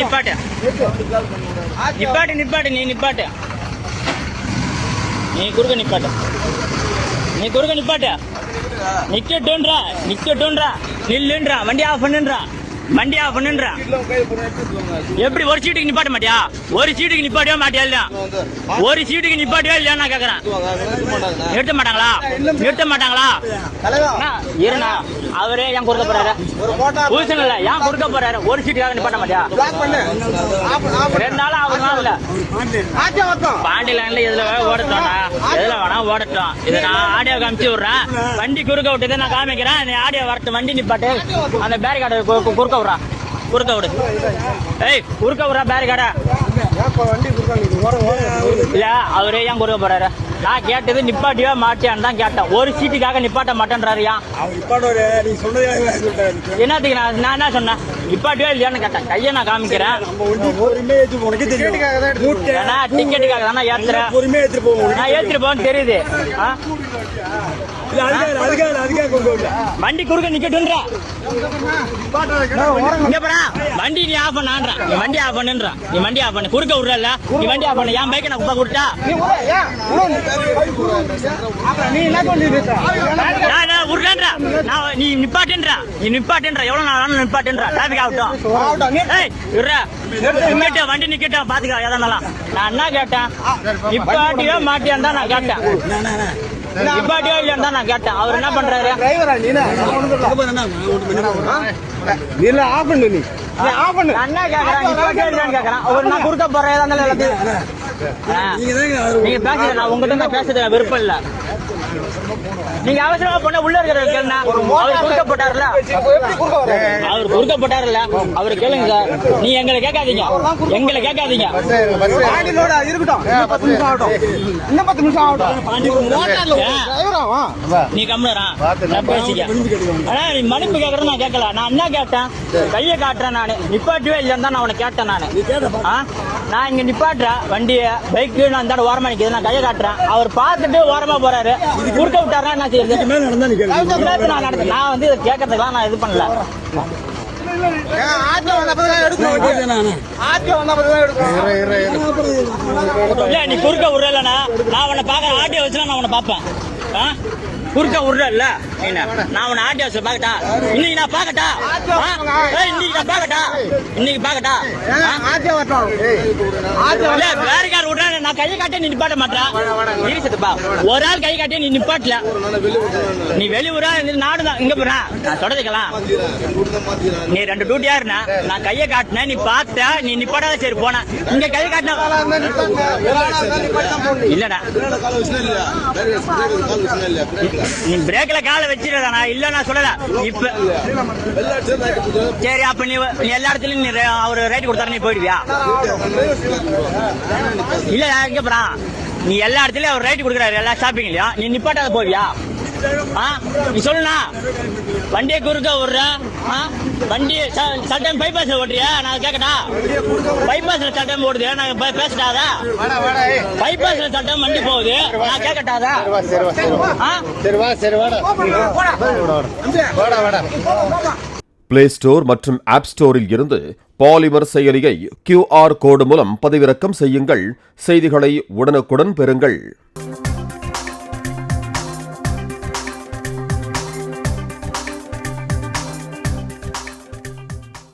நிப்பாட்டு நிப்பாட்டு நிப்பாட்டு நீ நிப்பாட்டு நீ குறுக்க நிப்பாட்டு நீ குறுக்க நிப்பாட்டு நிக்கட்டும்ன்றா நில்லுன்றா வண்டி ஆஃப் பண்ணுன்றா வண்டி ஆஃப் பண்ணுன்றா எப்படி ஒரு சீட்டுக்கு நிப்பாட்ட மாட்டியா ஒரு சீட்டுக்கு நிப்பாட்டவே மாட்டியா இல்லையா ஒரு சீட்டுக்கு நிப்பாட்டவே இல்லையா நான் கேக்குறேன் நிறுத்த மாட்டாங்களா இருண்ணா அவரே ஏன் குறுக்க போறாரு பூசன் இல்ல ஏன் குறுக்க போறாரு ஒரு சீட்டுக்காக நிப்பாட்ட மாட்டியா 2 நாளா ஆகுதுல பாண்டி லைன்ல எதுல ஓடட்டோம்னா எதுல வேணா ஓடட்டும் இதை நான் ஆடியோ காமிச்சு விடுறேன் வண்டி குறுக்க விட்டதை நான் காமிக்கிறேன் நீ ஆடியோ வரட்டு வண்டி நிப்பாட்டு அந்த பேரிகார்டு குறுக்க விடுறா குறுக்க விடு ஏய் குறுக்க விடுறா பேரிகார்டா இல்ல அவரே ஏன் குறுக்க போறாரு நான் கேட்டது நிப்பாட்டியோ மாட்டியான்னு தான் கேட்டேன் ஒரு சீட்டுக்காக நிப்பாட்ட மாட்டேன்றாருயா என்னத்துக்கு நான் என்ன சொன்னேன் நிப்பாட்டியோ இல்லையான்னு கேட்டேன் கையை நான் காமிக்கிறேன் டிக்கெட்டுக்காக தானே ஏத்துறேன் நான் ஏத்துட்டு போன்னு தெரியுது வண்டி குறுக்க நிக்கட்டும்ன்றா வண்டி நீ ஆஃப் பண்ணான்றா நீ வண்டி ஆஃப் பண்ணுன்றா நீ வண்டி ஆஃப் பண்ணு குறுக்க விடுறல நீ வண்டி ஆஃப் பண்ணு என் பைக்கை நான் குப்பா கொடுத்தா நீ நிப்பாட்டுன்றா எவ்வளவு நாள் நிப்பாட்டுன்றா டிராபிக் ஆகட்டும் வண்டி நிக்கட்டும் பாத்துக்கா எதனாலும் நான் என்ன கேட்டேன் நிப்பாட்டியோ மாட்டியான்னு தான் நான் கேட்டேன் நிப்பாட்டியோ இல்லையான்னு தான் நான் கேட்டேன் அவர் என்ன பண்றாரு நான் குறுக்க போறேன் நீங்க பேசுறது நான் உங்ககிட்ட பேசுறது விருப்பம் இல்ல நீங்க அவசரமா பண்ண உள்ள இருக்கிற அவர் குறுக்க போட்டாருல அவரு கேளுங்க சார் நீ எங்களை கேட்காதீங்க நீ கம்முறா நான் பேசிக்க ஆனா நீ மன்னிப்பு கேட்கறது நான் கேட்கல நான் என்ன கேட்டேன் கையை காட்டுறேன் நானு நிப்பாட்டவே இல்லைன்னு தான் நான் உனக்கு கேட்டேன் நான் இங்க நிப்பாட்டுறேன் வண்டிய பைக்கு நான் இந்த ஓரமா நிக்குது நான் கையை காட்டுறேன் அவர் பார்த்துட்டு ஓரமா போறாரு குறுக்க விட்டாருன்னா என்ன செய்யுது நான் வந்து இதை கேட்கறதுக்கெல்லாம் நான் இது பண்ணல நீ குறுக்க விடுறலண்ணா நான் உன்னை பாக்க ஆட்டிய வச்சுனா நான் உன்னை பாப்பேன் குறுக்க விடுறல நான் உன்னை ஆட்டிய வச்சு பாக்கட்டா இன்னைக்கு நான் பாக்கட்டா வேற கார் விடுறா நான் கையை காட்டி நீ நிப்பாட்ட மாட்டேன் ஒரு ஆள் கை காட்டி நீ நிப்பாட்டல நீ வெளியூரா நாடுதான் இங்க போறா நான் தொடர்ந்துக்கலாம் நீ 2 டியூட்டியா இருந்தா நான் கையை காட்டினேன் நீ பார்த்த நீ நிப்பாட்டாத சரி போன இங்க கையை காட்டின இல்லடா நீ பிரேக்ல காலை வச்சிருக்கா இல்ல நான் சொல்லல இப்ப சரி அப்ப நீ எல்லா இடத்துலயும் நீ அவர் ரைட் கொடுத்தாரு நீ போயிடுவியா இல்ல இங்க போறா நீ எல்லா இடத்துலயும் அவர் ரைட் கொடுக்குறாரு எல்லா ஷாப்பிங்லயா நீ நிப்பாட்டாத போவியா நீ சொல்லுண்ணா வண்டியை குறுக்க விடுற வண்டி சட்டம் பைபாஸ்ல ஓட்டுறியா நான் கேட்கட்டா பைபாஸ்ல சட்டம் ஓடுது நான் பேசிட்டாதா பைபாஸ்ல சட்டம் வண்டி போகுது நான் கேட்கட்டாதா பிளே ஸ்டோர் மற்றும் ஆப் ஸ்டோரில் இருந்து பாலிமர் செயலியை QR கோடு மூலம் பதிவிறக்கம் செய்யுங்கள். செய்திகளை உடனுக்குடன் பெறுங்கள்.